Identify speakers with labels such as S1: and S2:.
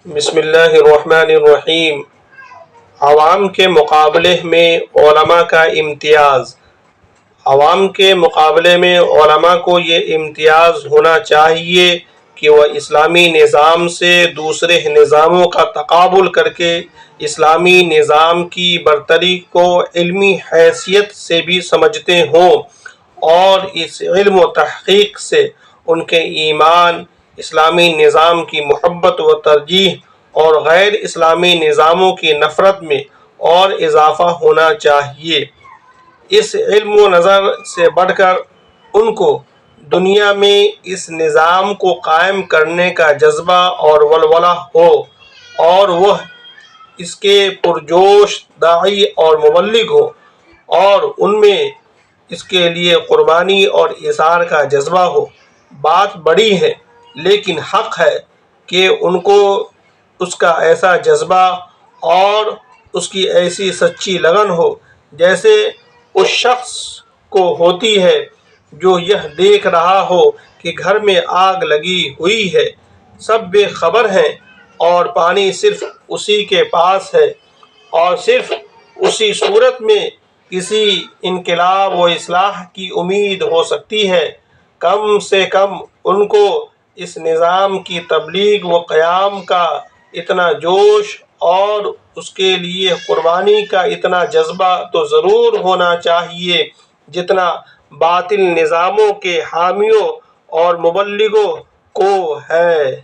S1: بسم اللہ الرحمن الرحیم۔ عوام کے مقابلے میں علماء کا امتیاز۔ عوام کے مقابلے میں علماء کو یہ امتیاز ہونا چاہیے کہ وہ اسلامی نظام سے دوسرے نظاموں کا تقابل کر کے اسلامی نظام کی برتری کو علمی حیثیت سے بھی سمجھتے ہوں، اور اس علم و تحقیق سے ان کے ایمان، اسلامی نظام کی محبت و ترجیح اور غیر اسلامی نظاموں کی نفرت میں اور اضافہ ہونا چاہیے۔ اس علم و نظر سے بڑھ کر ان کو دنیا میں اس نظام کو قائم کرنے کا جذبہ اور ولولہ ہو، اور وہ اس کے پرجوش داعی اور مبلغ ہو، اور ان میں اس کے لیے قربانی اور ایثار کا جذبہ ہو۔ بات بڑی ہے، لیکن حق ہے کہ ان کو اس کا ایسا جذبہ اور اس کی ایسی سچی لگن ہو جیسے اس شخص کو ہوتی ہے جو یہ دیکھ رہا ہو کہ گھر میں آگ لگی ہوئی ہے، سب بے خبر ہیں اور پانی صرف اسی کے پاس ہے، اور صرف اسی صورت میں کسی انقلاب و اصلاح کی امید ہو سکتی ہے۔ کم سے کم ان کو اس نظام کی تبلیغ و قیام کا اتنا جوش اور اس کے لیے قربانی کا اتنا جذبہ تو ضرور ہونا چاہیے جتنا باطل نظاموں کے حامیوں اور مبلغوں کو ہے۔